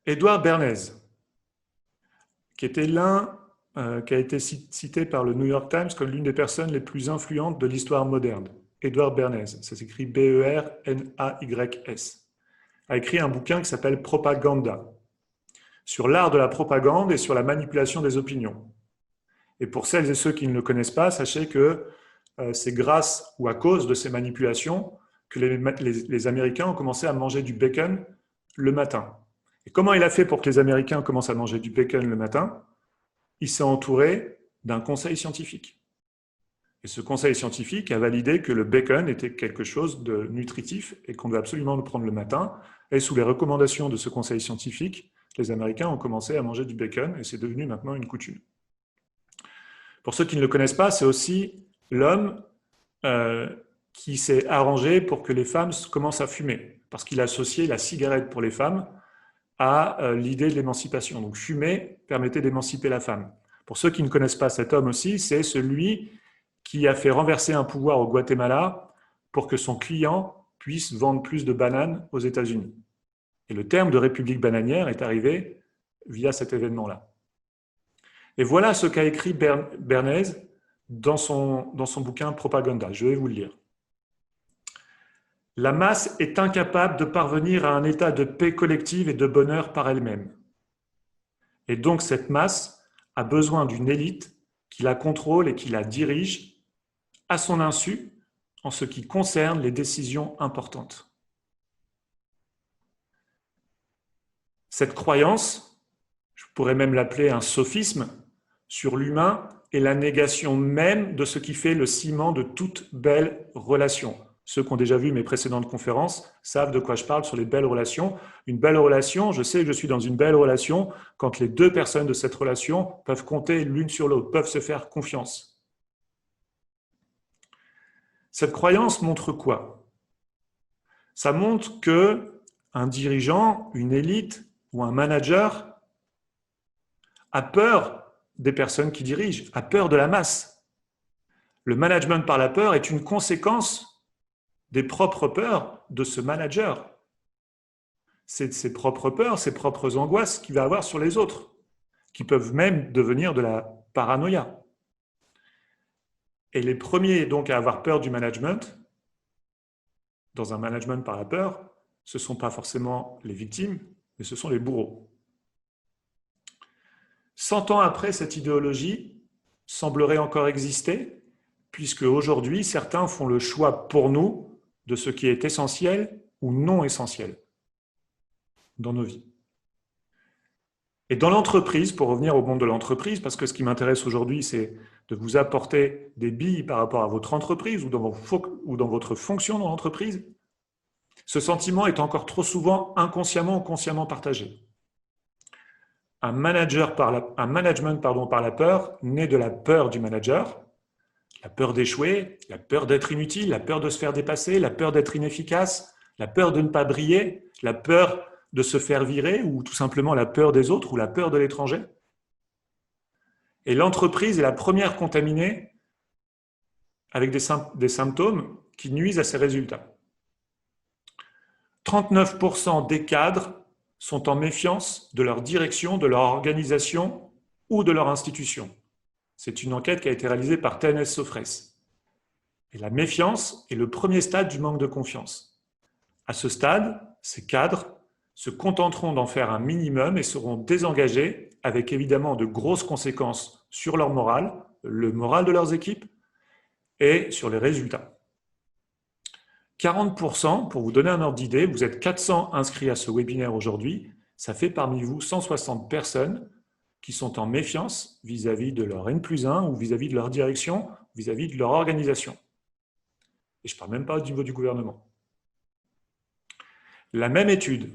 Edward Bernays, qui était qui a été cité par le New York Times comme l'une des personnes les plus influentes de l'histoire moderne. Edward Bernays, ça s'écrit B-E-R-N-A-Y-S, a écrit un bouquin qui s'appelle Propaganda, sur l'art de la propagande et sur la manipulation des opinions. Et pour celles et ceux qui ne le connaissent pas, sachez que c'est grâce ou à cause de ces manipulations que les Américains ont commencé à manger du bacon le matin. Et comment il a fait pour que les Américains commencent à manger du bacon le matin? Il s'est entouré d'un conseil scientifique. Et ce conseil scientifique a validé que le bacon était quelque chose de nutritif et qu'on doit absolument le prendre le matin. Et sous les recommandations de ce conseil scientifique, les Américains ont commencé à manger du bacon et c'est devenu maintenant une coutume. Pour ceux qui ne le connaissent pas, c'est aussi l'homme qui s'est arrangé pour que les femmes commencent à fumer, parce qu'il a associé la cigarette pour les femmes à l'idée de l'émancipation. Donc fumer permettait d'émanciper la femme. Pour ceux qui ne connaissent pas cet homme aussi, c'est celui qui a fait renverser un pouvoir au Guatemala pour que son client puisse vendre plus de bananes aux États-Unis. Et le terme de république bananière est arrivé via cet événement-là. Et voilà ce qu'a écrit Bernays dans son bouquin Propaganda. Je vais vous le lire. La masse est incapable de parvenir à un état de paix collective et de bonheur par elle-même. Et donc cette masse a besoin d'une élite qui la contrôle et qui la dirige à son insu en ce qui concerne les décisions importantes. Cette croyance, je pourrais même l'appeler un sophisme, sur l'humain est la négation même de ce qui fait le ciment de toute belle relation. Ceux qui ont déjà vu mes précédentes conférences savent de quoi je parle sur les belles relations. Une belle relation, je sais que je suis dans une belle relation quand les deux personnes de cette relation peuvent compter l'une sur l'autre, peuvent se faire confiance. Cette croyance montre quoi? Ça montre qu'un dirigeant, une élite ou un manager a peur des personnes qui dirigent, a peur de la masse. Le management par la peur est une conséquence des propres peurs de ce manager. C'est ses propres peurs, ses propres angoisses qu'il va avoir sur les autres, qui peuvent même devenir de la paranoïa. Et les premiers donc à avoir peur du management, dans un management par la peur, ce ne sont pas forcément les victimes, mais ce sont les bourreaux. 100 ans après, cette idéologie semblerait encore exister, puisque aujourd'hui, certains font le choix pour nous de ce qui est essentiel ou non essentiel dans nos vies. Et dans l'entreprise, pour revenir au monde de l'entreprise, parce que ce qui m'intéresse aujourd'hui, c'est de vous apporter des billes par rapport à votre entreprise ou dans votre fonction dans l'entreprise, ce sentiment est encore trop souvent inconsciemment ou consciemment partagé. Un management par la peur naît de la peur du manager, la peur d'échouer, la peur d'être inutile, la peur de se faire dépasser, la peur d'être inefficace, la peur de ne pas briller, la peur de se faire virer ou tout simplement la peur des autres ou la peur de l'étranger. Et l'entreprise est la première contaminée avec des symptômes qui nuisent à ses résultats. 39% des cadres sont en méfiance de leur direction, de leur organisation ou de leur institution. C'est une enquête qui a été réalisée par TNS Sofres. Et la méfiance est le premier stade du manque de confiance. À ce stade, ces cadres se contenteront d'en faire un minimum et seront désengagés avec évidemment de grosses conséquences sur leur moral, le moral de leurs équipes et sur les résultats. 40%, pour vous donner un ordre d'idée, vous êtes 400 inscrits à ce webinaire aujourd'hui, ça fait parmi vous 160 personnes qui sont en méfiance vis-à-vis de leur N+1 ou vis-à-vis de leur direction, vis-à-vis de leur organisation. Et je ne parle même pas au niveau du gouvernement. La même étude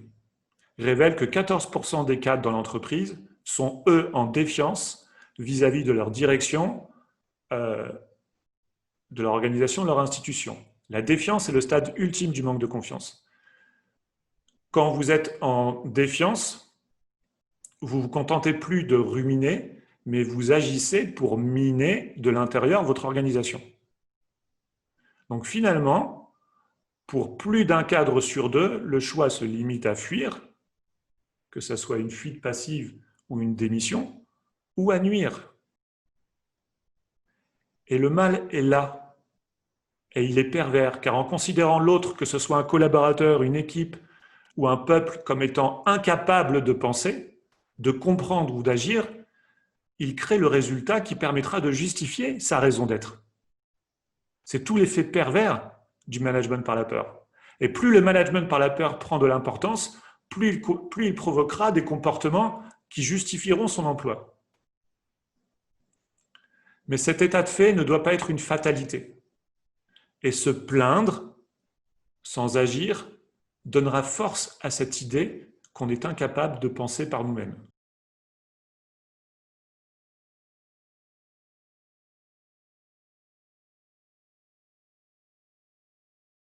révèle que 14% des cadres dans l'entreprise sont, eux, en défiance vis-à-vis de leur direction, de leur organisation, de leur institution. La défiance est le stade ultime du manque de confiance. Quand vous êtes en défiance, vous ne vous contentez plus de ruminer, mais vous agissez pour miner de l'intérieur votre organisation. Donc finalement, pour plus d'un cadre sur deux, le choix se limite à fuir que ce soit une fuite passive ou une démission, ou à nuire. Et le mal est là. Et il est pervers, car en considérant l'autre, que ce soit un collaborateur, une équipe ou un peuple, comme étant incapable de penser, de comprendre ou d'agir, il crée le résultat qui permettra de justifier sa raison d'être. C'est tout l'effet pervers du management par la peur. Et plus le management par la peur prend de l'importance, plus il provoquera des comportements qui justifieront son emploi. Mais cet état de fait ne doit pas être une fatalité. Et se plaindre sans agir donnera force à cette idée qu'on est incapable de penser par nous-mêmes.